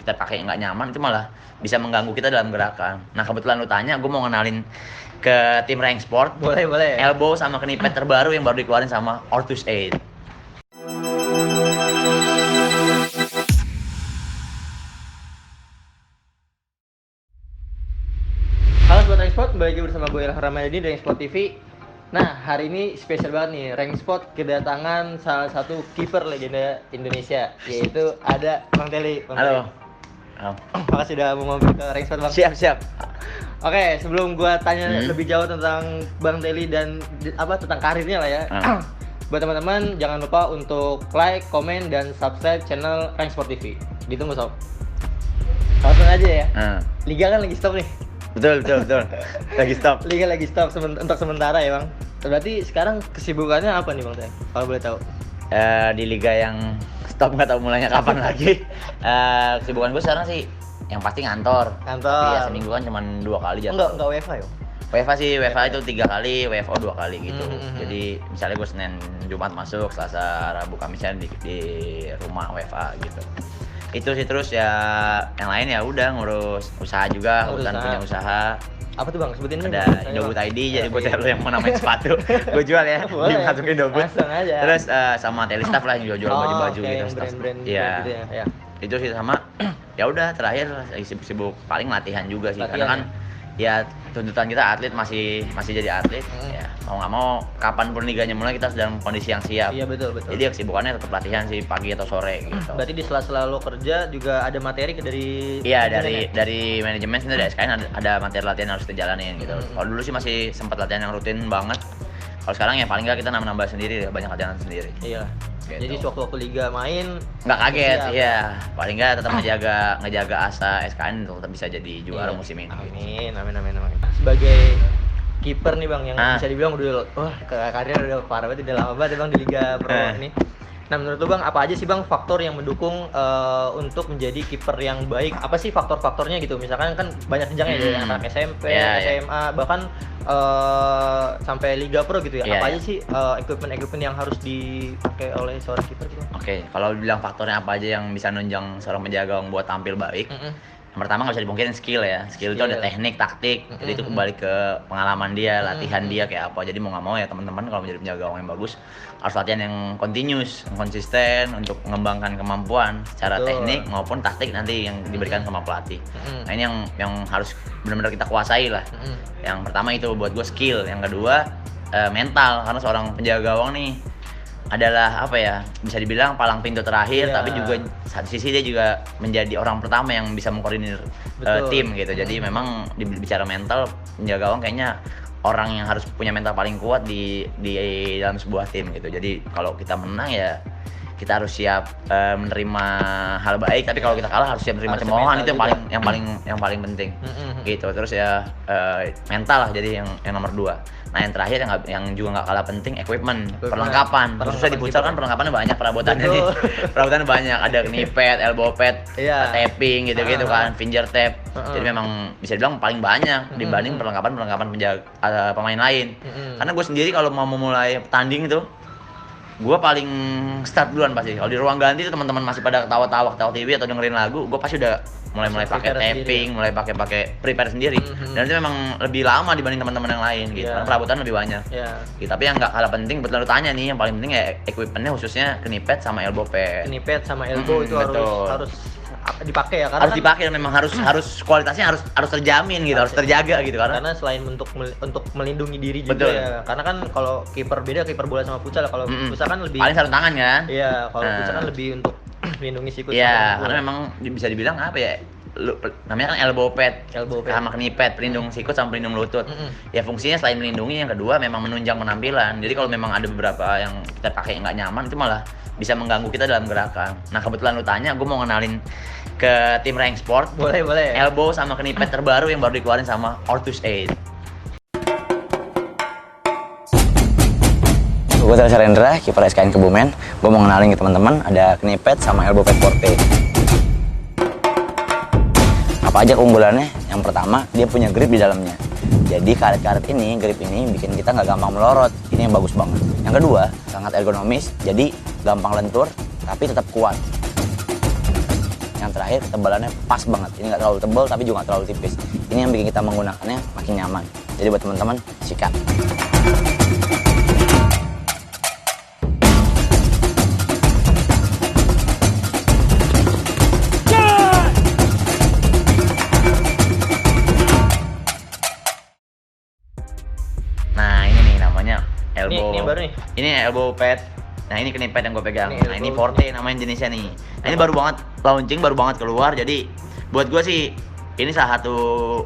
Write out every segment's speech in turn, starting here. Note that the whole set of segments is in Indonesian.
kita pakai nggak nyaman itu malah bisa mengganggu kita dalam gerakan. Nah kebetulan lu tanya, gue mau ngenalin ke tim Rank Sport. Boleh. Elbow sama knee pad terbaru yang baru dikeluarin sama Ortus 8. Halo Sobat Rank Sport, kembali lagi bersama gue Ilham Ramadhani dari Rank Sport TV. Nah, hari ini spesial banget nih, Rank Sport kedatangan salah satu kiper legenda Indonesia, yaitu ada Bang Teli. Halo. Makasih udah mau mampir ke Rank Sport, Bang. Siap. Oke, sebelum gue tanya lebih jauh tentang Bang Teli dan tentang karirnya lah ya. Buat teman-teman, jangan lupa untuk like, komen, dan subscribe channel Rank Sport TV. Ditunggu, Sob. Langsung aja ya. Liga kan lagi stop nih. Betul. Lagi stop. Liga lagi stop untuk sementara ya, Bang. Berarti sekarang kesibukannya apa nih, Bang Teh? Kalau boleh tahu. Di liga yang stop nggak tahu mulainya kapan lagi. Kesibukan gue sekarang sih yang pasti ngantor. Tapi ya seminggu kan cuma 2 kali jatuh. Enggak WFH ya? WFH itu 3 kali, WFO 2 kali gitu. Jadi misalnya gue Senin Jumat masuk, Selasa Rabu Kamisnya di rumah WFH gitu. Itu sih, terus ya yang lain ya udah ngurus usaha juga, urusan punya usaha. Apa tuh, Bang? Sebutin dulu. Ada Indoboot ID, jadi buat lo yang mau namain sepatu gue jual ya. Boleh. Langsung Indoboot. Langsung aja. Terus sama Telestaff lah yang jual baju-baju gitu. Brand-brand Iya. gitu ya. Itu sih sama ya udah terakhir sibuk paling latihan juga sih. Karena kan ya tuntutan kita atlet masih jadi atlet. Ya mau nggak mau kapanpun liganya mulai kita sedang kondisi yang siap. Iya, betul. Jadi kesibukannya tetap latihan sih pagi atau sore gitu. Berarti di sela-sela lo kerja juga ada materi dari dari manajemen sendiri dari SKN ada materi latihan yang harus dijalanin gitu. Kalau dulu sih masih sempat latihan yang rutin banget. Kalau sekarang ya paling nggak kita nambah sendiri, banyak latihan sendiri. Iya. Gitu. Jadi sewaktu liga main nggak kaget, iya. Paling nggak tetap ngejaga asa SKN untuk tetap bisa jadi juara musim ini. Amin. Sebagai kiper nih, Bang, yang bisa dibilang udah karirnya udah parah banget, udah lama banget ya, Bang, di Liga Pro ini. Nah, menurut lu, Bang, apa aja sih, Bang, faktor yang mendukung untuk menjadi kiper yang baik? Apa sih faktor-faktornya gitu? Misalkan kan banyak jenjangnya dari anak SMP, SMA, bahkan sampai Liga Pro gitu ya. Apa aja sih equipment yang harus dipakai oleh seorang kiper gitu? Oke, kalau bilang faktornya apa aja yang bisa nunjang seorang penjaga gawang buat tampil baik. Yang pertama nggak bisa dipungkirin skill ya. Skill itu ada teknik, taktik. Jadi itu kembali ke pengalaman dia, latihan dia kayak apa. Jadi mau nggak mau ya teman-teman kalau menjadi penjaga gawang yang bagus harus latihan yang continuous, yang konsisten untuk mengembangkan kemampuan secara teknik maupun taktik nanti yang diberikan sama pelatih. Nah ini yang harus benar-benar kita kuasai lah. Yang pertama itu buat gue skill. Yang kedua mental, karena seorang penjaga gawang nih adalah apa ya, bisa dibilang palang pintu terakhir, tapi juga satu sisi dia juga menjadi orang pertama yang bisa mengkoordinir tim gitu. Jadi memang bicara mental, penjaga gawang kayaknya orang yang harus punya mental paling kuat di dalam sebuah tim gitu. Jadi kalau kita menang ya kita harus siap menerima hal baik, tapi kalau kita kalah harus siap menerima cemoohan. Itu yang paling penting gitu. Terus ya mental lah jadi yang nomor 2. Nah yang terakhir yang juga nggak kalah penting, equipment, perlengkapan. Susah di futsal kan perlengkapannya banyak, perabotannya nih. Perabotannya banyak, ada knee pad, elbow pad, taping gitu-gitu kan, finger tape. Jadi memang bisa dibilang paling banyak dibanding perlengkapan pemain lain. Karena gue sendiri kalau mau memulai tanding itu gue paling start duluan pasti. Kalau di ruang ganti itu teman-teman masih pada ketawa-tawa TV atau dengerin lagu, gue pasti udah mulai pakai taping, mulai pakai prepare sendiri. Dan itu memang lebih lama dibanding teman-teman yang lain gitu. Karena perabotan lebih banyak. Gitu. Tapi yang nggak kalah penting, betul lu tanya nih, yang paling penting ya equipmentnya, khususnya knee pad sama elbow pad. Knee pad sama elbow itu harus dipakai ya, karena harus dipakai dan memang harus kualitasnya harus terjamin gitu, harus terjaga gitu karena selain untuk melindungi diri juga ya. Karena kan kalau kiper beda, kiper bola sama futsal. Kalau futsal kan lebih paling sarung tangan kan. Iya, kalau futsal kan lebih untuk melindungi sikut. Iya, karena memang bisa dibilang apa ya, namanya kan elbow pad sama knee pad, pelindung sikut sama pelindung lutut. Ya fungsinya selain melindungi, yang kedua memang menunjang penampilan. Jadi kalau memang ada beberapa yang kita pakai nggak nyaman, itu malah bisa mengganggu kita dalam gerakan. Nah kebetulan lu tanya, gue mau ngenalin ke tim Rank Sport. Boleh. Elbow sama knee pad terbaru yang baru dikeluarin sama Ortus 8. Gue Tari Sarendra, kiper SKN Kebumen. Gue mau ngenalin ke teman-teman, ada knee pad sama elbow pad Forte. Apa aja keunggulannya? Yang pertama, dia punya grip di dalamnya. Jadi karet-karet ini, grip ini bikin kita nggak gampang melorot. Ini yang bagus banget. Yang kedua, sangat ergonomis, jadi gampang lentur tapi tetap kuat. Yang yang terakhir ketebalannya pas banget. Ini nggak terlalu tebal tapi juga nggak terlalu tipis. Ini yang bikin kita menggunakannya makin nyaman. Jadi buat teman-teman sikat. Nah ini nih namanya elbow. Ini yang baru nih. Ini elbow pad. Nah ini knee pad yang gue pegang. Ini Nah ini Forte namanya jenisnya nih. Nah ini baru banget launching, baru banget keluar. Jadi buat gue sih ini salah satu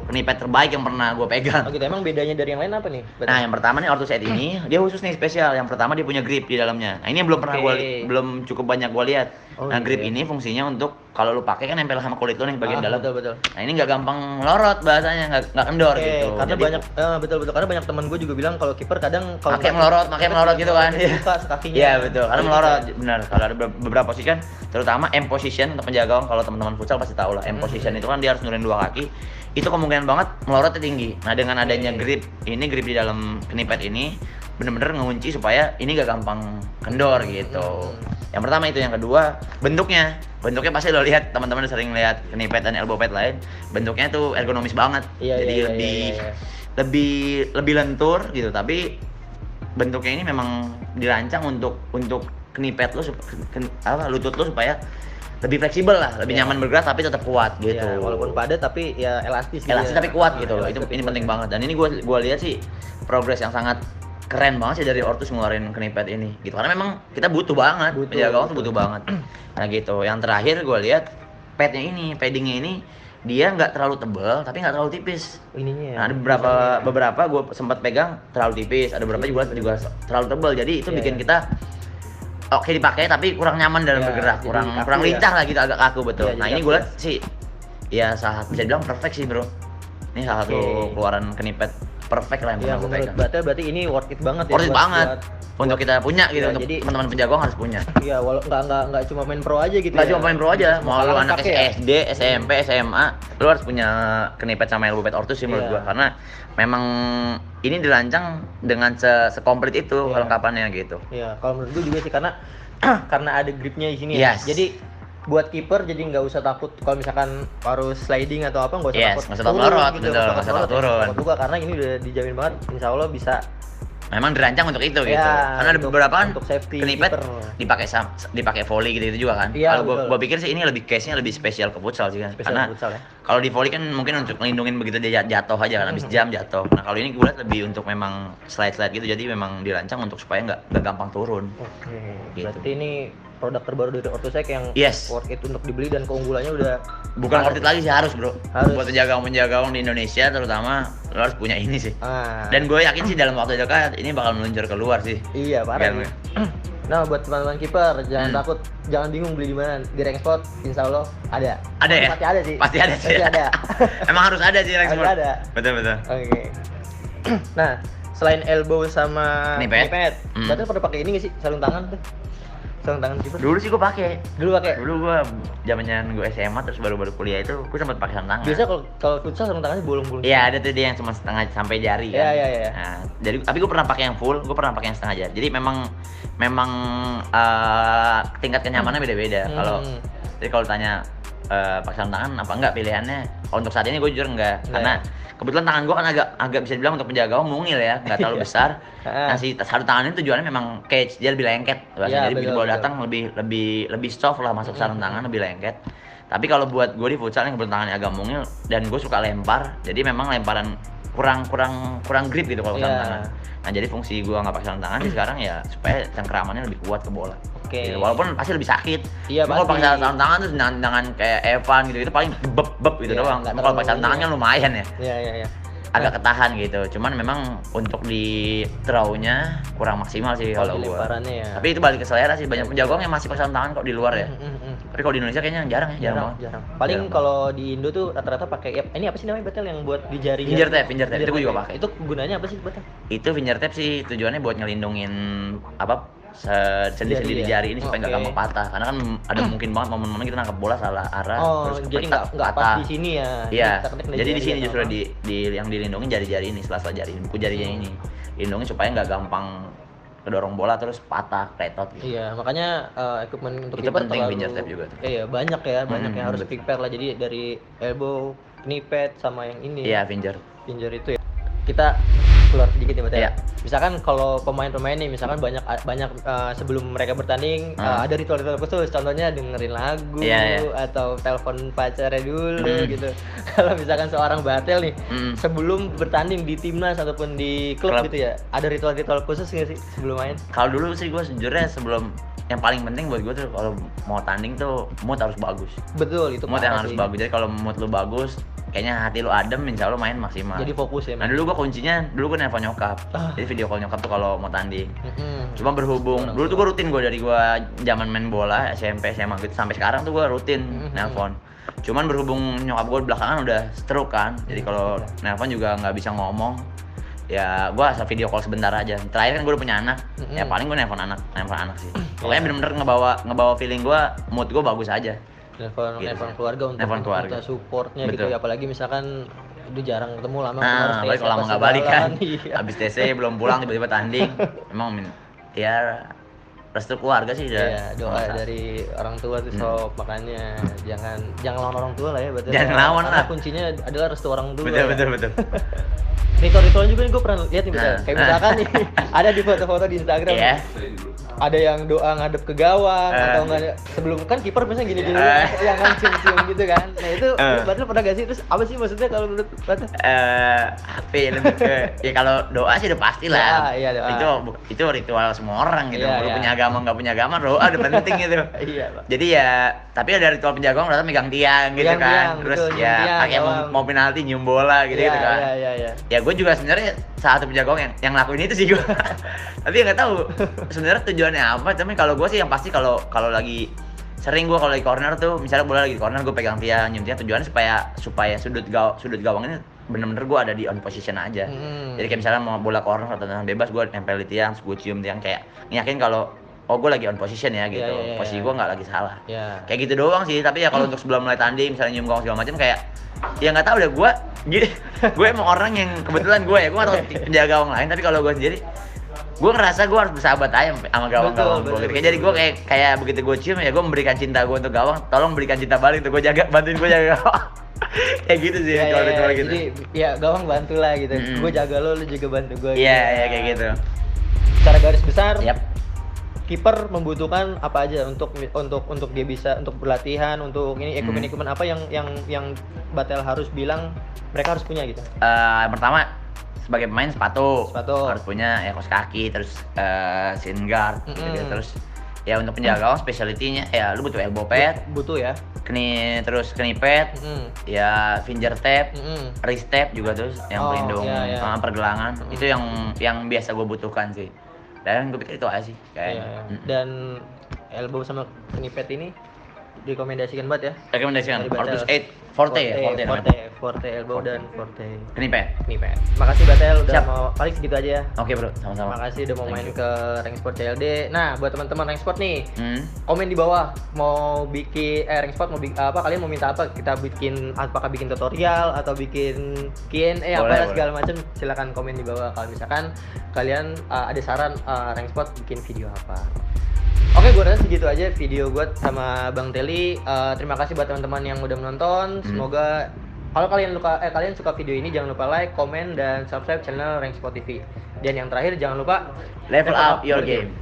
knee pad terbaik yang pernah gue pegang. Oh gitu, emang bedanya dari yang lain apa nih? Nah yang pertama nih Orthos Edge ini dia khusus nih spesial. Yang pertama dia punya grip di dalamnya. Nah ini yang belum pernah belum cukup banyak gue lihat. Oh, nah grip iya. ini fungsinya untuk kalau lu pakai kan nempel sama kulit lu nih bagian dalam. Betul. Nah ini nggak gampang melorot bahasanya, nggak kendor gitu. Karena Jadi, banyak betul karena banyak teman gue juga bilang kalau kiper kadang kalau pakai melorot gitu kan. Buka kakinya. Iya betul, karena melorot benar. Kalau ada beberapa posisi kan, terutama M position untuk penjaga gawang, kalau teman-teman futsal pasti tahu lah. M position itu kan dia harus nurunin dua kaki. Itu kemungkinan banget melorotnya tinggi. Nah dengan adanya grip di dalam knee pad ini bener-bener ngunci supaya ini gak gampang kendor gitu. Yang pertama itu, yang kedua bentuknya pasti lo lihat, teman-teman udah sering lihat knee pad dan elbow pad lain, bentuknya tuh ergonomis banget. Jadi lebih lentur gitu, tapi bentuknya ini memang dirancang untuk knee pad lo lutut lo supaya lebih fleksibel lah, lebih nyaman bergerak tapi tetap kuat gitu. Ya, walaupun padat tapi ya elastis. Elastis tapi kuat gitu loh. Ini penting banget. Dan ini gua lihat sih progres yang sangat keren banget sih dari Orthos ngeluarin knee pad ini gitu. Karena memang kita butuh banget. Penjaga gawang tuh butuh banget. Nah gitu. Yang terakhir gua lihat paddingnya ini dia nggak terlalu tebal tapi nggak terlalu tipis. Ininya. Nah, ada beberapa gua sempat pegang terlalu tipis, ada beberapa juga terlalu tebal. Jadi itu bikin kita oke dipakai tapi kurang nyaman dalam bergerak, kurang lincah lah gitu, agak kaku betul. Nah ini gue lihat sih ya bisa dibilang perfect sih bro. Ini salah satu keluaran knee pad perfect lah yang pernah gue pegang. Berarti ini worth it banget ya. Worth it banget untuk kita punya gitu, untuk teman-teman penjaga gawang harus punya. Iya, nggak cuma main pro aja gitu. Nggak cuma main pro aja, mau lu anak SD, SMP, SMA, lu harus punya knee pad sama elbow pad Orthos sih menurut gue, karena memang ini dirancang dengan sekomplit itu kelengkapannya gitu. Iya, kalau menurut gue juga sih karena ada gripnya di sini ya. Jadi buat kiper jadi nggak usah takut kalau misalkan harus sliding atau apa, nggak usah takut. Nggak usah takut melorot, betul, nggak usah takut turun. Juga karena ini udah dijamin banget, insya Allah bisa. Memang dirancang untuk itu gitu. Karena ada beberapa kan knee pad dipakai volley gitu juga kan. Kalau gua pikir sih ini case-nya lebih spesial ke futsal sih kan. Karena kalau di volley kan mungkin untuk ngelindungin begitu dia jatuh aja kan, habis jam jatuh. Nah, kalau ini gue lihat lebih untuk memang slide gitu. Jadi memang dirancang untuk supaya nggak gampang turun. Oke. Gitu. Berarti ini produk terbaru dari Orthos yang worth it untuk dibeli dan keunggulannya udah bukan worth it lagi sih, harus bro. Buat penjaga gawang di Indonesia terutama lo harus punya ini sih. Dan gue yakin sih dalam waktu dekat ini bakal meluncur keluar sih. Iya parah. Nah buat teman-teman kiper jangan takut, jangan bingung beli di mana. Di Rangsport insya Allah ada. Ada ya? Pasti ada sih. Pasti ada. Emang harus ada sih Rangsport. Ada. Betul. Oke. Nah selain elbow sama knee pad, berarti pada pakai ini nggak sih, sarung tangan tuh? Sarung tangan kiper? Dulu sih gue pakai. Dulu gue zamannya gue SMA terus baru kuliah itu gue sempat pakai sarung tangan. Biasa kalau futsal sarung tangannya bolong-bolong. Iya, ada tuh dia yang cuma setengah sampai jari kan. Iya. Nah, jadi tapi gue pernah pakai yang full, gue pernah pakai yang setengah jari. Jadi memang tingkat kenyamanannya beda-beda. Kalau tanya pakai sarung tangan apa enggak pilihannya? Kalau untuk saat ini gue jujur enggak. Karena kebetulan tangan gue kan agak bisa dibilang untuk penjaga gawang mungil ya, nggak terlalu besar. Nah si sarung tangan ini tujuannya memang cage, dia lebih lengket. Jadi begitu bola datang lebih soft lah masuk sarung tangan, lebih lengket. Tapi kalau buat gue di futsal yang kebetulan tangannya agak mungil dan gue suka lempar, jadi memang lemparan kurang grip gitu kalau sarung tangan. Nah jadi fungsi gue nggak pakai sarung tangan sekarang ya supaya cengkeramannya lebih kuat ke bola. Gitu. Walaupun pasti lebih sakit. Iya, kalau pakai sarung tangan tuh dengan kayak Evan gitu itu paling beb gitu doang. Kalau pakai sarung tangan kan lumayan ya. Iya. Agak ketahan gitu. Cuman memang untuk di throw-nya kurang maksimal sih kalau gua. Tapi itu balik ke selera sih. Banyak penjaga yang masih pakai sarung tangan kok di luar ya. Tapi kalau di Indonesia kayaknya jarang banget. Paling kalau di Indo tuh rata-rata pakai ini apa sih namanya betel yang buat di jari? Finger tape. Itu gua juga pakai. Itu gunanya apa sih betel? Itu finger tape sih tujuannya buat ngelindungin sendi-sendi di jari ini supaya nggak gampang patah, karena kan ada mungkin banget momen-momen kita nangkap bola salah arah terus jadi nggak pas di sini ya. Iya, jadi di sini justru di yang dilindungi jari-jari ini, sela-sela jari, buku jarinya ini dilindungi supaya nggak gampang kedorong bola terus patah kletot gitu. Iya, makanya equipment untuk Itu kiper penting terlalu fingertip juga tuh. Iya, banyak yang harus betul. prepare lah. Jadi dari elbow, knee pad sama yang ini. Iya, finger. Finger itu ya. Kita keluar sedikit ya, Batel. Iya. Misalkan kalau pemain-pemain nih, misalkan banyak sebelum mereka bertanding ada ritual-ritual khusus, contohnya dengerin lagu atau telepon pacarnya dulu gitu. Kalau misalkan seorang Batel nih sebelum bertanding di timnas ataupun di klub gitu ya, ada ritual-ritual khusus nggak sih sebelum main? Kalau dulu sih gue sejujurnya sebelum, yang paling penting buat gue tuh kalau mau tanding tuh mood harus bagus. Betul, itu Mood yang parah harus sih. bagus. Jadi kalau mood lu bagus, kayaknya hati lu adem, insya Allah main maksimal. Jadi fokus ya. Nah dulu gue kuncinya, dulu gue nelfon nyokap. Jadi video call nyokap tuh kalau mau tanding. Cuma berhubung, dulu tuh gue rutin, gue dari gue zaman main bola, SMP, SMA gitu, sampai sekarang tuh gue rutin nelpon. Cuman berhubung nyokap gue belakangan udah stroke kan, jadi kalau nelpon juga nggak bisa ngomong. Ya gue asal video call sebentar aja. Terakhir kan gue udah punya anak, ya paling gue nelpon anak sih. Pokoknya bener-bener ngebawa feeling gue, mood gue bagus aja. Nelpon Gitu keluarga untuk keluarga. minta supportnya gitu Betul. ya, apalagi misalkan itu jarang ketemu lama Nah, kalau lama nggak balik kan, iya. habis TC belum pulang tiba-tiba tanding, emang ya restu keluarga sih udah. Iya, doa dari orang tua tuh sob, makanya jangan lawan orang tua lah ya, betul. Jangan lawan Karena lah. kuncinya adalah restu orang tua. Betul. Ritual-ritual juga nih gue pernah lihat nih, betul. Kayak misalkan nih ada di foto-foto di Instagram. Iya. Ada yang doa ngadep ke gawang atau enggak, sebelum kan kiper biasanya gini-gini yang kan cium-cium gitu kan. Nah itu Batul pernah gak sih? Terus apa sih maksudnya kalau menurut Batul? HP lebih ke ya kalau doa sih udah pasti lah. Iya, doa. Itu ritual semua orang gitu. Iya, Lu iya. punya agama nggak punya agama, doa udah penting gitu. Iya, Pak. Jadi ya, tapi ada ritual penjaga orang ternyata megang tiang gitu Megang kan. tiang, Terus betul, ya tiang, pakai gawang. mau penalti nyium bola gitu kan. Iya. Ya gue juga sebenarnya salah satu penjaga gawang yang ngelakuin itu sih gue. Tapi nggak tahu sebenarnya tujuannya apa. Tapi kalau gue sih yang pasti kalau lagi sering gue kalau lagi corner tuh, misalnya bola lagi di corner gue pegang tiang, nyium tiang, tujuannya supaya sudut gawang ini bener-bener gue ada di on position aja. Jadi kayak misalnya mau bola corner atau tendangan bebas, gue nempel di tiang, gue cium tiang kayak yakin kalau gue lagi on position ya gitu. Iya. Posisi gue nggak lagi salah. Iya. Kayak gitu doang sih. Tapi ya kalau untuk sebelum mulai tanding misalnya nyium gawang segala macam kayak ya nggak tahu deh gue emang orang yang kebetulan gue nggak tahu penjaga gawang lain, tapi kalau gue sendiri gue ngerasa gue harus bersahabat aja sama gawang-gawang gue. Jadi gue kayak begitu gue cium ya gue memberikan cinta gue untuk gawang, tolong berikan cinta balik untuk gue bantuin gue jaga gawang. Kayak gitu sih kalau gitu. Jadi ya gawang bantu lah gitu. Gue jaga lo juga bantu gue. Iya kayak gitu. Secara garis besar, Yap. kiper membutuhkan apa aja untuk dia bisa untuk berlatihan, untuk ini equipment apa yang Batel harus bilang mereka harus punya gitu. Yang pertama sebagai pemain sepatu harus punya ya kaos kaki, terus shin guard gitu. Terus ya untuk penjaga gawang specialty-nya ya lu butuh elbow pad, butuh ya, knee pad, ya finger tape, wrist tape juga terus yang pelindung pergelangan. Itu yang biasa gue butuhkan sih. Dan gue pikir itu aja sih kayaknya. Dan elbow sama knee pad ini direkomendasikan banget ya. Rekomendasikan Fortus 8 Forte elbow dan Forte knee pad. Makasih Batel udah Siap. mau paling segitu aja ya. Oke bro, sama-sama. Makasih udah mau Thank main you. ke Rank Sport CLD. Nah, buat teman-teman Rank Sport nih, komen di bawah mau bikin Rank Sport mau bikin apa, kalian mau minta apa? Kita bikin apakah bikin tutorial atau bikin Q&A apa segala macam, silakan komen di bawah kalau misalkan kalian ada saran Rank Sport bikin video apa. Oke, gue rasa segitu aja video gue sama Bang Teli. Terima kasih buat teman-teman yang udah menonton. Semoga kalau kalian suka video ini, jangan lupa like, komen, dan subscribe channel Rank Sport TV. Dan yang terakhir jangan lupa Level up your game.